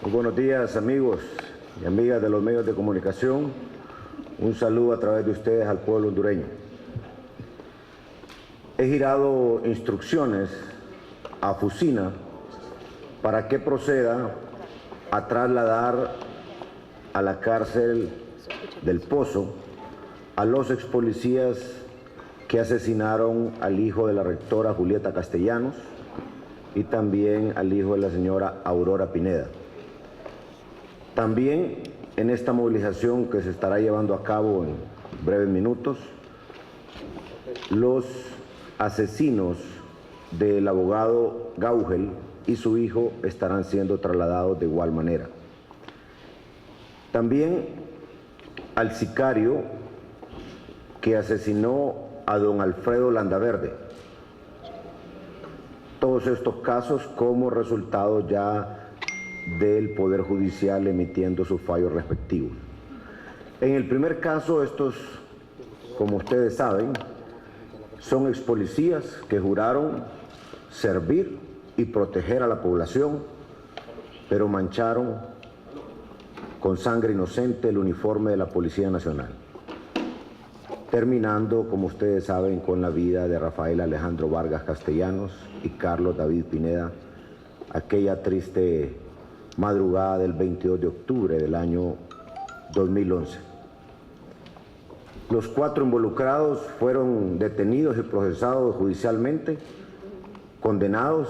Muy buenos días, amigos y amigas de los medios de comunicación. Un saludo a través de ustedes al pueblo hondureño. He girado instrucciones a Fusina para que proceda a trasladar a la cárcel del Pozo a los expolicías que asesinaron al hijo de la rectora Julieta Castellanos y también al hijo de la señora Aurora Pineda. También en esta movilización que se estará llevando a cabo en breves minutos, los asesinos del abogado Gaugel y su hijo estarán siendo trasladados de igual manera. También al sicario que asesinó a don Alfredo Landaverde. Todos estos casos como resultado ya del Poder Judicial emitiendo sus fallos respectivos. En el primer caso, estos, como ustedes saben, son expolicías que juraron servir y proteger a la población, pero mancharon con sangre inocente el uniforme de la Policía Nacional, terminando, como ustedes saben, con la vida de Rafael Alejandro Vargas Castellanos y Carlos David Pineda, aquella triste madrugada del 22 de octubre del año 2011. Los 4 involucrados fueron detenidos y procesados judicialmente, condenados.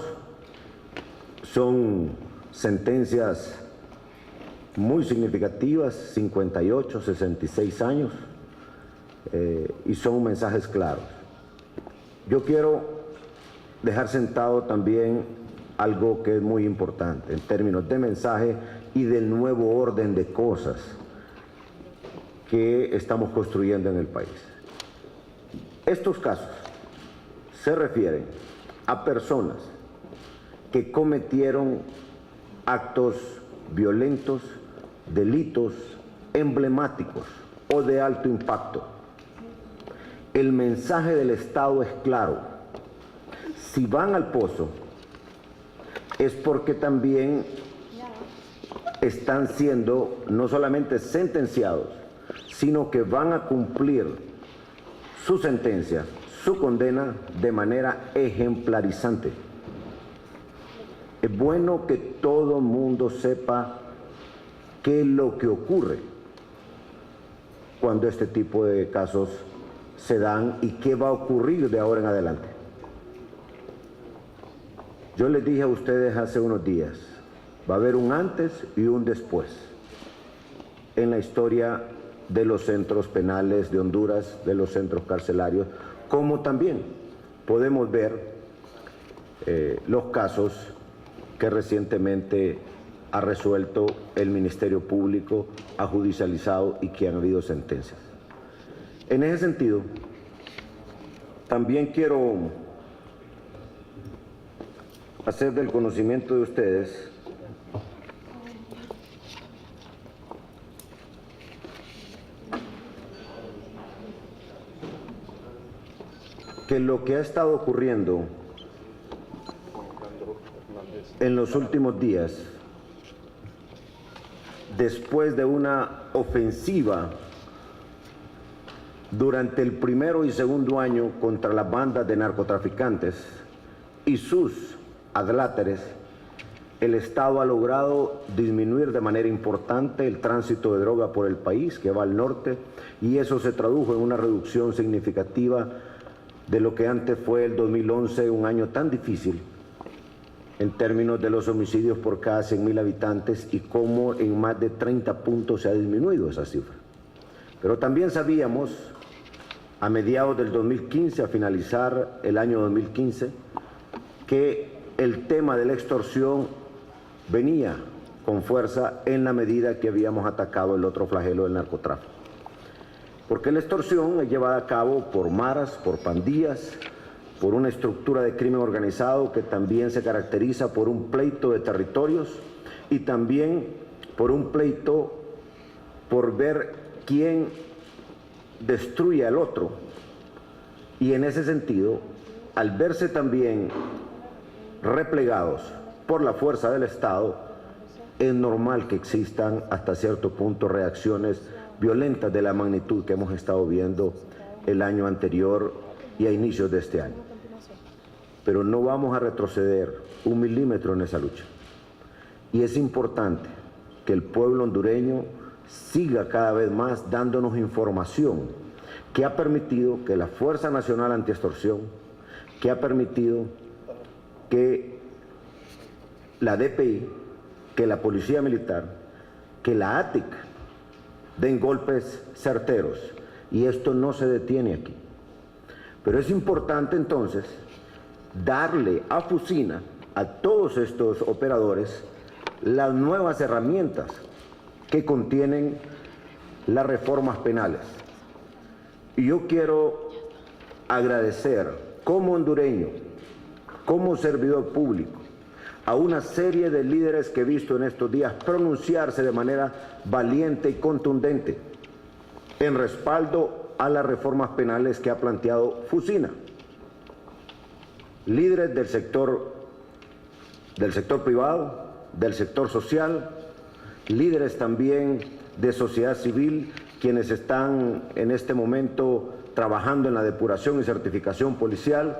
Son sentencias muy significativas, 58, 66 años, y son mensajes claros. Yo quiero dejar sentado también algo que es muy importante en términos de mensaje y del nuevo orden de cosas que estamos construyendo en el país. Estos casos se refieren a personas que cometieron actos violentos, delitos emblemáticos o de alto impacto. El mensaje del Estado es claro. Si van al Pozo, es porque también están siendo no solamente sentenciados, sino que van a cumplir su sentencia, su condena de manera ejemplarizante. Es bueno que todo mundo sepa qué es lo que ocurre cuando este tipo de casos se dan y qué va a ocurrir de ahora en adelante. Yo les dije a ustedes hace unos días, va a haber un antes y un después en la historia de los centros penales de Honduras, de los centros carcelarios, como también podemos ver los casos que recientemente ha resuelto el Ministerio Público, ha judicializado y que han habido sentencias. En ese sentido, también quiero hacer del conocimiento de ustedes que lo que ha estado ocurriendo en los últimos días, después de una ofensiva durante el primero y segundo año contra las bandas de narcotraficantes y sus adláteres, el Estado ha logrado disminuir de manera importante el tránsito de droga por el país que va al norte, y eso se tradujo en una reducción significativa de lo que antes fue el 2011, un año tan difícil en términos de los homicidios por cada 100.000 habitantes, y cómo en más de 30 puntos se ha disminuido esa cifra. Pero también sabíamos a mediados del 2015, a finalizar el año 2015, que el tema de la extorsión venía con fuerza en la medida que habíamos atacado el otro flagelo del narcotráfico. Porque la extorsión es llevada a cabo por maras, por pandillas, por una estructura de crimen organizado que también se caracteriza por un pleito de territorios y también por un pleito por ver quién destruye al otro. Y en ese sentido, al verse también replegados por la fuerza del Estado, es normal que existan hasta cierto punto reacciones violentas de la magnitud que hemos estado viendo el año anterior y a inicios de este año. Pero no vamos a retroceder un milímetro en esa lucha. Y es importante que el pueblo hondureño siga cada vez más dándonos información que ha permitido que la Fuerza Nacional Antiextorsión, que ha permitido que la DPI, que la Policía Militar, que la ATIC den golpes certeros, y esto no se detiene aquí. Pero es importante entonces darle a Fusina, a todos estos operadores, las nuevas herramientas que contienen las reformas penales. Y yo quiero agradecer como hondureño, como servidor público, a una serie de líderes que he visto en estos días pronunciarse de manera valiente y contundente en respaldo a las reformas penales que ha planteado Fusina. Líderes del sector privado, del sector social, líderes también de sociedad civil, quienes están en este momento trabajando en la depuración y certificación policial,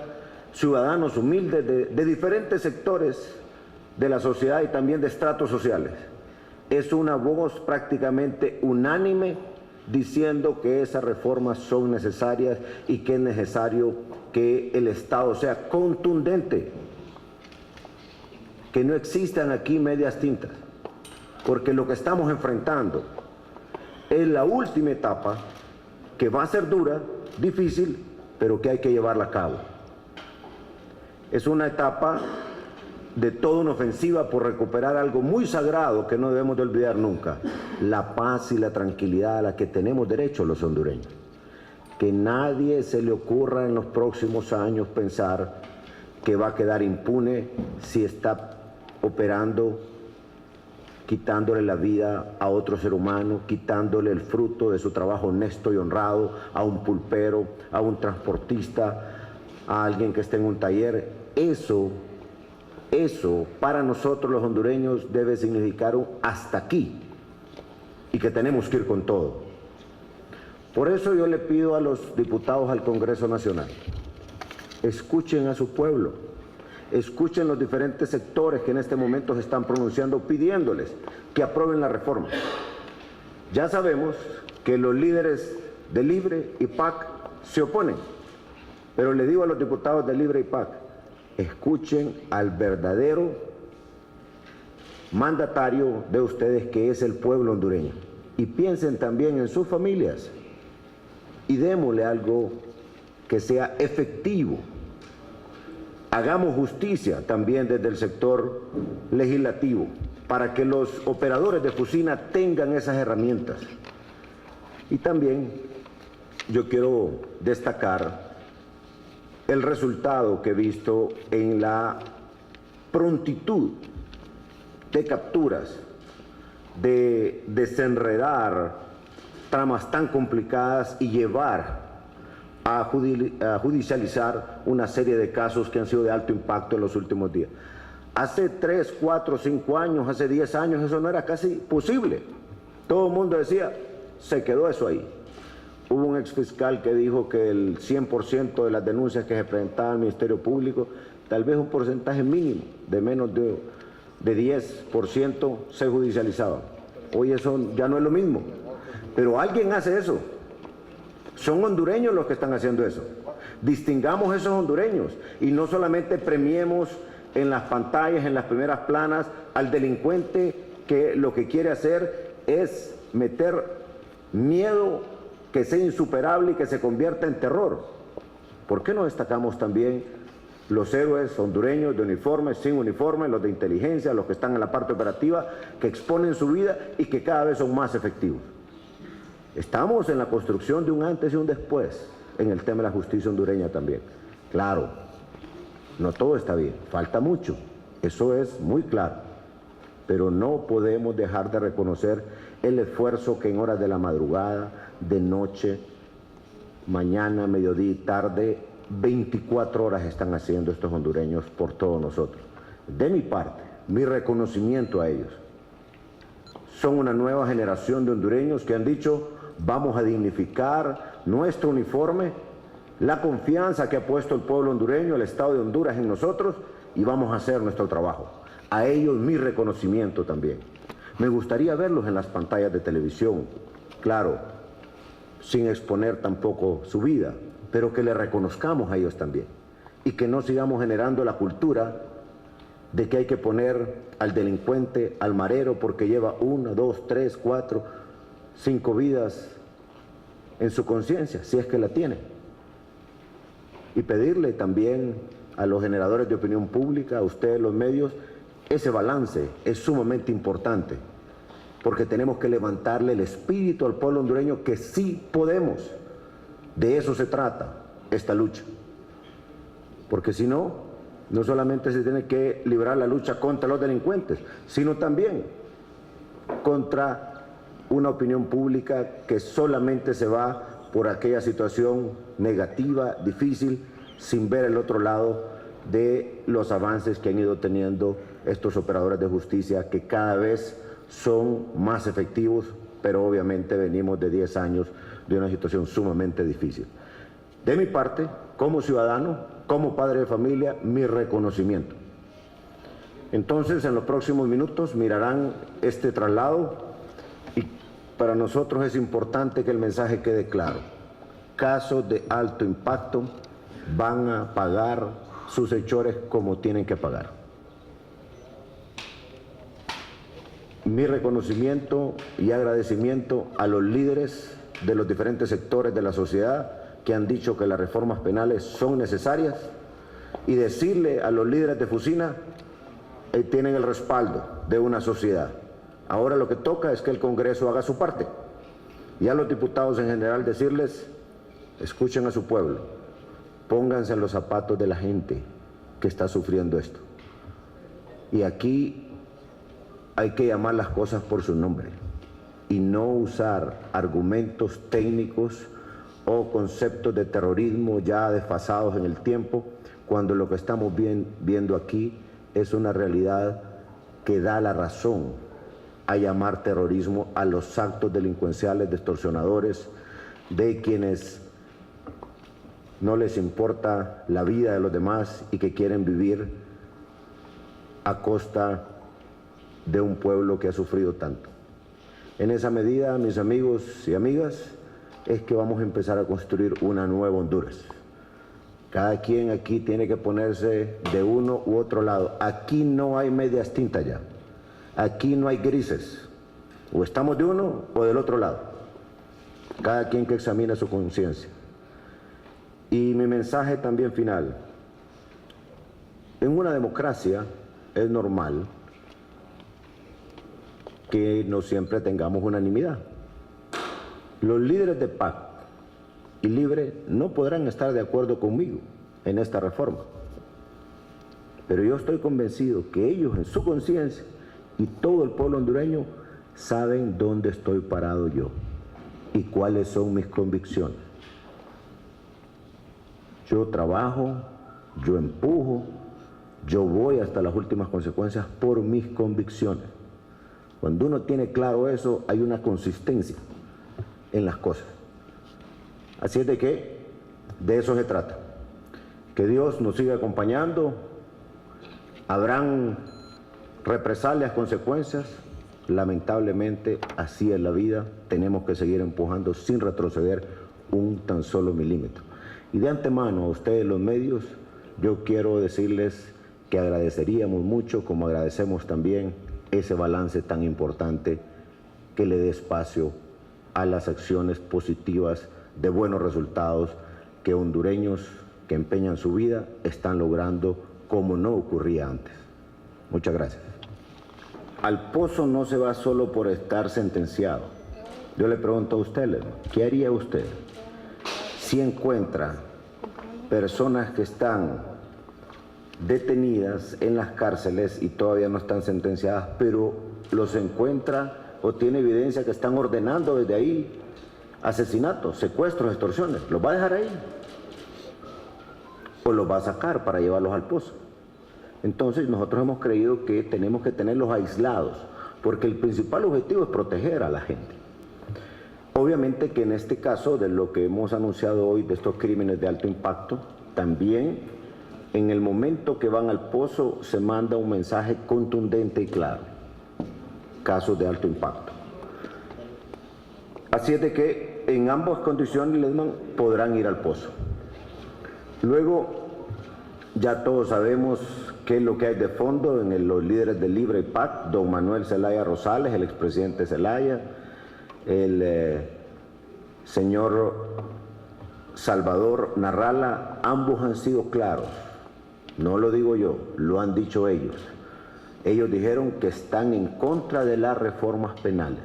ciudadanos humildes de diferentes sectores de la sociedad y también de estratos sociales. Es una voz prácticamente unánime diciendo que esas reformas son necesarias y que es necesario que el Estado sea contundente, que no existan aquí medias tintas, porque lo que estamos enfrentando es la última etapa que va a ser dura, difícil, pero que hay que llevarla a cabo. Es una etapa de toda una ofensiva por recuperar algo muy sagrado que no debemos de olvidar nunca: la paz y la tranquilidad a la que tenemos derecho los hondureños. Que nadie se le ocurra en los próximos años pensar que va a quedar impune si está operando, quitándole la vida a otro ser humano, quitándole el fruto de su trabajo honesto y honrado a un pulpero, a un transportista, a alguien que esté en un taller. Eso para nosotros los hondureños debe significar un hasta aquí, y que tenemos que ir con todo. Por eso yo le pido a los diputados al Congreso Nacional, escuchen a su pueblo, escuchen los diferentes sectores que en este momento se están pronunciando pidiéndoles que aprueben la reforma. Ya sabemos que los líderes de Libre y PAC se oponen, pero le digo a los diputados de Libre y PAC, escuchen al verdadero mandatario de ustedes, que es el pueblo hondureño, y piensen también en sus familias y démosle algo que sea efectivo. Hagamos justicia también desde el sector legislativo para que los operadores de Fusina tengan esas herramientas. Y también yo quiero destacar el resultado que he visto en la prontitud de capturas, de desenredar tramas tan complicadas y llevar a judicializar una serie de casos que han sido de alto impacto en los últimos días. Hace 3, 4, 5 años, hace 10 años, eso no era casi posible. Todo el mundo decía, se quedó eso ahí. Hubo un exfiscal que dijo que el 100% de las denuncias que se presentaban al Ministerio Público, tal vez un porcentaje mínimo, de menos de 10%, se judicializaban. Hoy eso ya no es lo mismo. Pero alguien hace eso. Son hondureños los que están haciendo eso. Distingamos esos hondureños y no solamente premiemos en las pantallas, en las primeras planas, al delincuente que lo que quiere hacer es meter miedo que sea insuperable y que se convierta en terror. ¿Por qué no destacamos también los héroes hondureños de uniforme, sin uniforme, los de inteligencia, los que están en la parte operativa, que exponen su vida y que cada vez son más efectivos? Estamos en la construcción de un antes y un después en el tema de la justicia hondureña también. Claro, no todo está bien, falta mucho, eso es muy claro, pero no podemos dejar de reconocer el esfuerzo que en horas de la madrugada, de noche, mañana, mediodía y tarde, 24 horas están haciendo estos hondureños por todos nosotros. De mi parte, mi reconocimiento a ellos. son una nueva generación de hondureños que han dicho: vamos a dignificar nuestro uniforme, la confianza que ha puesto el pueblo hondureño, el Estado de Honduras en nosotros, y vamos a hacer nuestro trabajo. A ellos mi reconocimiento también. Me gustaría verlos en las pantallas de televisión, claro, sin exponer tampoco su vida, pero que le reconozcamos a ellos también, y que no sigamos generando la cultura de que hay que poner al delincuente, al marero, porque lleva 1, 2, 3, 4, 5 vidas en su conciencia, si es que la tiene. Y pedirle también a los generadores de opinión pública, a ustedes los medios, ese balance es sumamente importante, porque tenemos que levantarle el espíritu al pueblo hondureño que sí podemos. De eso se trata esta lucha. Porque si no, no solamente se tiene que librar la lucha contra los delincuentes, sino también contra una opinión pública que solamente se va por aquella situación negativa, difícil, sin ver el otro lado de los avances que han ido teniendo estos operadores de justicia, que cada vez son más efectivos, pero obviamente venimos de 10 años de una situación sumamente difícil. De mi parte, como ciudadano, como padre de familia, mi reconocimiento. Entonces, en los próximos minutos mirarán este traslado y para nosotros es importante que el mensaje quede claro. Casos de alto impacto van a pagar sus hechores como tienen que pagar. Mi reconocimiento y agradecimiento a los líderes de los diferentes sectores de la sociedad que han dicho que las reformas penales son necesarias, y decirle a los líderes de Fusina que tienen el respaldo de una sociedad. Ahora lo que toca es que el Congreso haga su parte, y a los diputados en general decirles: escuchen a su pueblo, pónganse en los zapatos de la gente que está sufriendo esto. Y aquí hay que llamar las cosas por su nombre y no usar argumentos técnicos o conceptos de terrorismo ya desfasados en el tiempo, cuando lo que estamos viendo aquí es una realidad que da la razón a llamar terrorismo a los actos delincuenciales de extorsionadores, de quienes no les importa la vida de los demás y que quieren vivir a costa de un pueblo que ha sufrido tanto. En esa medida, mis amigos y amigas, es que vamos a empezar a construir una nueva Honduras. Cada quien aquí tiene que ponerse de uno u otro lado. Aquí no hay medias tintas ya. Aquí no hay grises. O estamos de uno o del otro lado. Cada quien que examine su conciencia. Y mi mensaje también final. En una democracia es normal que no siempre tengamos unanimidad. Los líderes de PAC y Libre no podrán estar de acuerdo conmigo en esta reforma, pero yo estoy convencido que ellos en su conciencia y todo el pueblo hondureño saben dónde estoy parado yo y cuáles son mis convicciones. Yo trabajo, yo empujo, yo voy hasta las últimas consecuencias por mis convicciones. Cuando uno tiene claro eso, hay una consistencia en las cosas. Así es de que de eso se trata. Que Dios nos siga acompañando. Habrán represalias, consecuencias. Lamentablemente, así es la vida. Tenemos que seguir empujando sin retroceder un tan solo milímetro. Y de antemano a ustedes los medios, yo quiero decirles que agradeceríamos mucho, como agradecemos también ese balance tan importante que le dé espacio a las acciones positivas de buenos resultados que hondureños que empeñan su vida están logrando como no ocurría antes. Muchas gracias. Al pozo no se va solo por estar sentenciado. Yo le pregunto a usted, ¿qué haría usted si encuentra personas que están detenidas en las cárceles y todavía no están sentenciadas, pero los encuentra o tiene evidencia que están ordenando desde ahí asesinatos, secuestros, extorsiones? ¿Los va a dejar ahí? ¿O los va a sacar para llevarlos al pozo? Entonces nosotros hemos creído que tenemos que tenerlos aislados, porque el principal objetivo es proteger a la gente. Obviamente que en este caso, de lo que hemos anunciado hoy, de estos crímenes de alto impacto, también en el momento que van al pozo se manda un mensaje contundente y claro. Casos de alto impacto. Así es de que en ambas condiciones, Ledman, podrán ir al pozo. Luego, ya todos sabemos qué es lo que hay de fondo en los líderes de Libre y PAC, don Manuel Zelaya Rosales, el expresidente Zelaya, el señor Salvador Narrala. Ambos han sido claros, no lo digo yo, lo han dicho ellos. Ellos dijeron que están en contra de las reformas penales.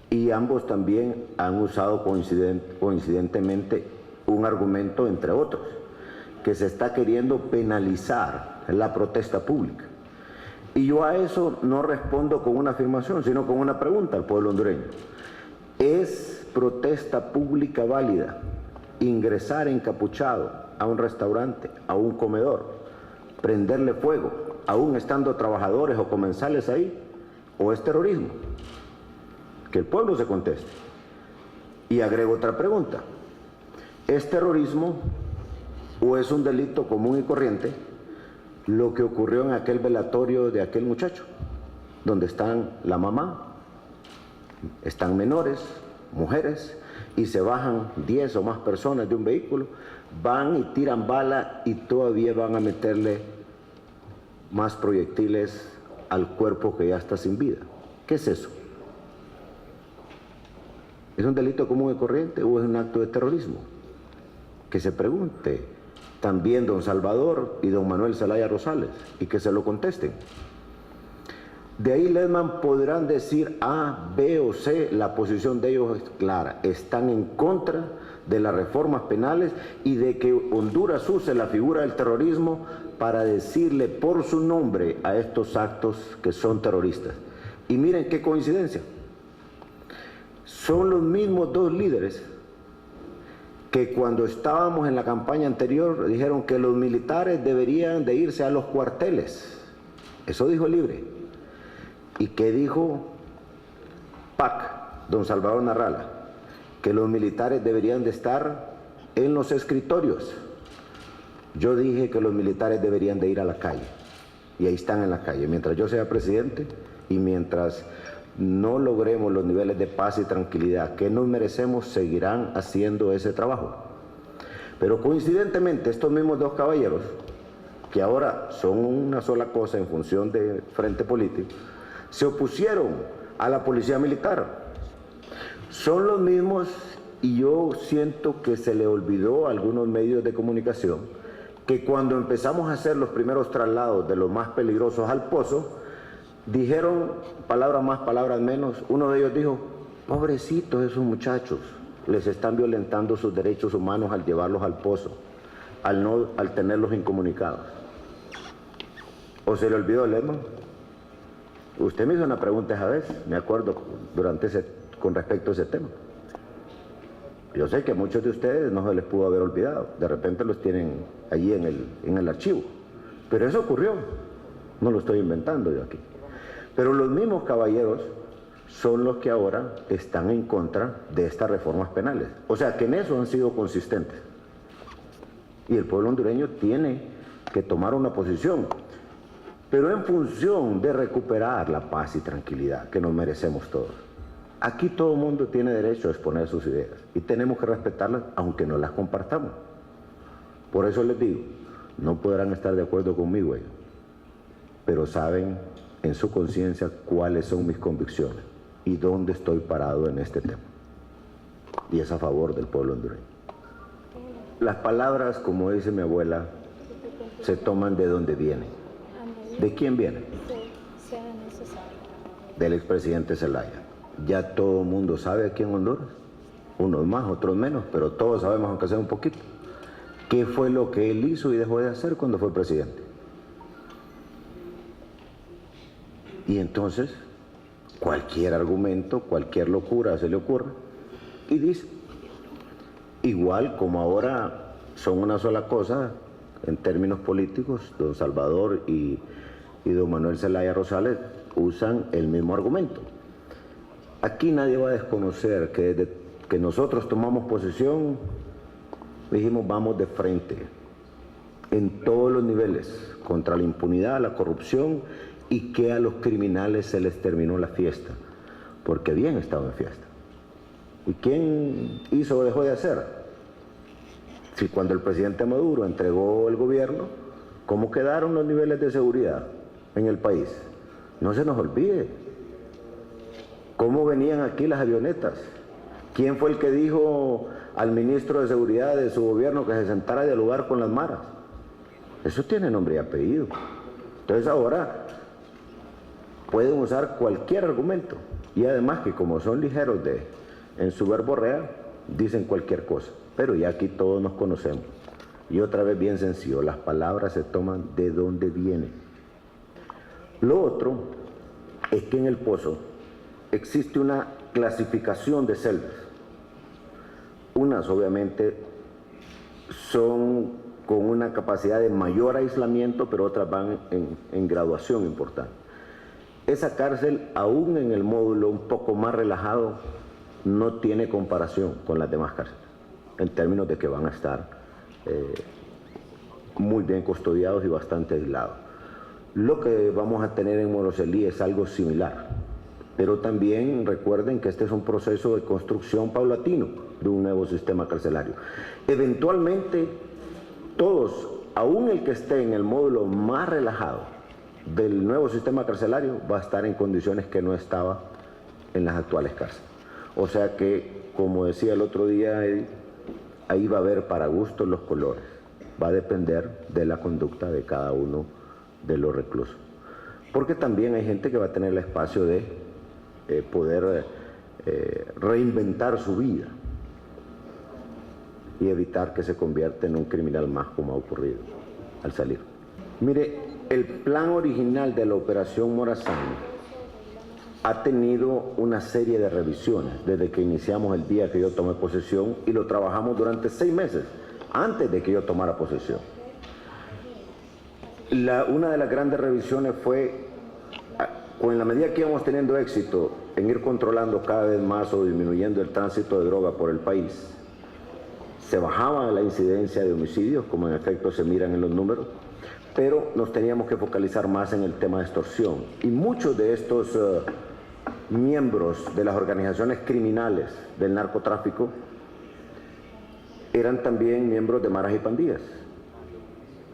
Y ambos también han usado coincidentemente un argumento, entre otros, que se está queriendo penalizar la protesta pública. Y yo a eso no respondo con una afirmación, sino con una pregunta al pueblo hondureño. ¿Es protesta pública válida ingresar encapuchado a un restaurante, a un comedor, prenderle fuego, aún estando trabajadores o comensales ahí? ¿O es terrorismo? Que el pueblo se conteste. Y agrego otra pregunta. ¿Es terrorismo o es un delito común y corriente lo que ocurrió en aquel velatorio de aquel muchacho, donde están la mamá, están menores, mujeres, y se bajan 10 o más personas de un vehículo, van y tiran bala y todavía van a meterle más proyectiles al cuerpo que ya está sin vida? ¿Qué es eso? ¿Es un delito común y corriente o es un acto de terrorismo? Que se pregunte también don Salvador y don Manuel Zelaya Rosales y que se lo contesten. De ahí, Ledman, podrán decir A, B o C, la posición de ellos es clara. Están en contra de las reformas penales y de que Honduras use la figura del terrorismo para decirle por su nombre a estos actos que son terroristas. Y miren qué coincidencia. Son los mismos dos líderes que cuando estábamos en la campaña anterior dijeron que los militares deberían de irse a los cuarteles. Eso dijo Libre. ¿Y qué dijo PAC, don Salvador Narrala? Que los militares deberían de estar en los escritorios. Yo dije que los militares deberían de ir a la calle. Y ahí están en la calle. Mientras yo sea presidente y mientras no logremos los niveles de paz y tranquilidad que nos merecemos, seguirán haciendo ese trabajo. Pero coincidentemente, estos mismos dos caballeros, que ahora son una sola cosa en función de frente político, se opusieron a la policía militar. Son los mismos, y yo siento que se le olvidó a algunos medios de comunicación, que cuando empezamos a hacer los primeros traslados de los más peligrosos al pozo, dijeron, palabras más, palabras menos, uno de ellos dijo, pobrecitos esos muchachos, les están violentando sus derechos humanos al llevarlos al pozo, al tenerlos incomunicados. ¿O se le olvidó, Ledman? Usted me hizo una pregunta esa vez, me acuerdo, con respecto a ese tema. Yo sé que a muchos de ustedes no se les pudo haber olvidado, de repente los tienen allí en el archivo, pero eso ocurrió, no lo estoy inventando yo aquí. Pero los mismos caballeros son los que ahora están en contra de estas reformas penales. O sea que en eso han sido consistentes. Y el pueblo hondureño tiene que tomar una posición, pero en función de recuperar la paz y tranquilidad que nos merecemos todos. Aquí todo el mundo tiene derecho a exponer sus ideas y tenemos que respetarlas aunque no las compartamos. Por eso les digo, no podrán estar de acuerdo conmigo ellos, pero saben en su conciencia cuáles son mis convicciones y dónde estoy parado en este tema. Y es a favor del pueblo hondureño. Las palabras, como dice mi abuela, se toman de donde vienen. ¿De quién vienen? Del expresidente Zelaya. Ya todo el mundo sabe aquí en Honduras, unos más, otros menos, pero todos sabemos, aunque sea un poquito, qué fue lo que él hizo y dejó de hacer cuando fue presidente. Y entonces, cualquier argumento, cualquier locura se le ocurre y dice. Igual como ahora son una sola cosa en términos políticos, don Salvador y don Manuel Zelaya Rosales usan el mismo argumento. Aquí nadie va a desconocer que desde que nosotros tomamos posesión, dijimos vamos de frente en todos los niveles contra la impunidad, la corrupción y que a los criminales se les terminó la fiesta, porque habían estado en fiesta. ¿Y quién hizo o dejó de hacer? Si cuando el presidente Maduro entregó el gobierno, ¿cómo quedaron los niveles de seguridad en el país? No se nos olvide. ¿Cómo venían aquí las avionetas? ¿Quién fue el que dijo al ministro de Seguridad de su gobierno que se sentara a dialogar con las maras? Eso tiene nombre y apellido. Entonces ahora pueden usar cualquier argumento. Y además que como son ligeros en su verborrea, dicen cualquier cosa. Pero ya aquí todos nos conocemos. Y otra vez bien sencillo, las palabras se toman de donde vienen. Lo otro es que en el Pozo existe una clasificación de celdas. Unas obviamente son con una capacidad de mayor aislamiento, pero otras van en graduación importante. Esa cárcel, aún en el módulo un poco más relajado, no tiene comparación con las demás cárceles, en términos de que van a estar muy bien custodiados y bastante aislados. Lo que vamos a tener en Moroselí es algo similar, pero también recuerden que este es un proceso de construcción paulatino de un nuevo sistema carcelario. Eventualmente, todos, aún el que esté en el módulo más relajado del nuevo sistema carcelario, va a estar en condiciones que no estaba en las actuales cárceles. O sea que, como decía el otro día, ahí va a haber para gustos los colores. Va a depender de la conducta de cada uno de los reclusos. Porque también hay gente que va a tener el espacio de poder reinventar su vida y evitar que se convierta en un criminal más, como ha ocurrido al salir. Mire, el plan original de la Operación Morazán ha tenido una serie de revisiones desde que iniciamos el día que yo tomé posesión y lo trabajamos durante 6 meses antes de que yo tomara posesión. Una de las grandes revisiones fue, con la medida que íbamos teniendo éxito en ir controlando cada vez más o disminuyendo el tránsito de droga por el país, se bajaba la incidencia de homicidios, como en efecto se miran en los números, pero nos teníamos que focalizar más en el tema de extorsión. Y muchos de estos miembros de las organizaciones criminales del narcotráfico eran también miembros de maras y pandillas.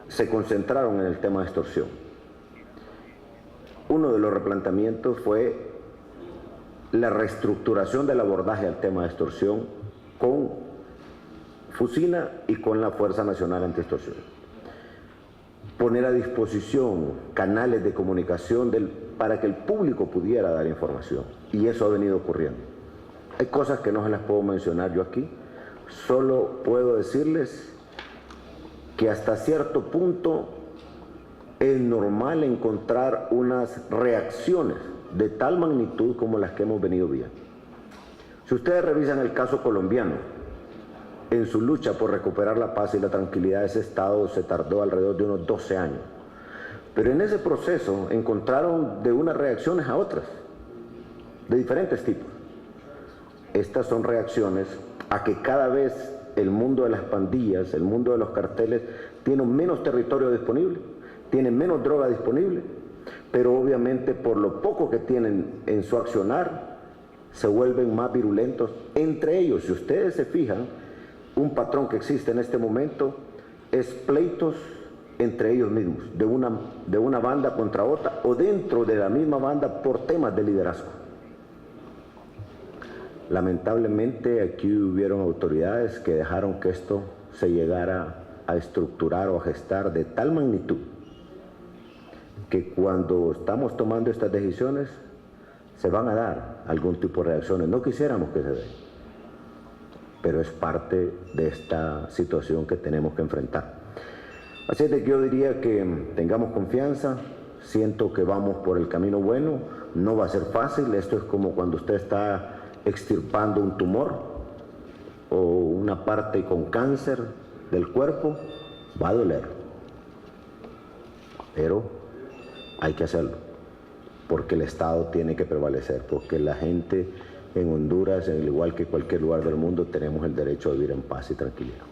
Se concentraron en el tema de extorsión. Uno de los replanteamientos fue la reestructuración del abordaje al tema de extorsión con Fusina y con la Fuerza Nacional Antiextorsión. Poner a disposición canales de comunicación para que el público pudiera dar información. Y eso ha venido ocurriendo. Hay cosas que no se las puedo mencionar yo aquí. Solo puedo decirles que hasta cierto punto es normal encontrar unas reacciones de tal magnitud como las que hemos venido viendo. Si ustedes revisan el caso colombiano, en su lucha por recuperar la paz y la tranquilidad de ese Estado se tardó alrededor de unos 12 años. Pero en ese proceso encontraron de unas reacciones a otras, de diferentes tipos. Estas son reacciones a que cada vez el mundo de las pandillas, el mundo de los carteles, tiene menos territorio disponible, tiene menos droga disponible, pero obviamente por lo poco que tienen en su accionar, se vuelven más virulentos entre ellos. Si ustedes se fijan, un patrón que existe en este momento es pleitos entre ellos mismos, de una banda contra otra o dentro de la misma banda por temas de liderazgo. Lamentablemente aquí hubieron autoridades que dejaron que esto se llegara a estructurar o a gestar de tal magnitud que cuando estamos tomando estas decisiones se van a dar algún tipo de reacciones. No quisiéramos que se den, pero es parte de esta situación que tenemos que enfrentar. Así es de que yo diría que tengamos confianza, siento que vamos por el camino bueno, no va a ser fácil, esto es como cuando usted está extirpando un tumor o una parte con cáncer del cuerpo, va a doler, pero hay que hacerlo, porque el Estado tiene que prevalecer, porque la gente en Honduras, al igual que cualquier lugar del mundo, tenemos el derecho a vivir en paz y tranquilidad.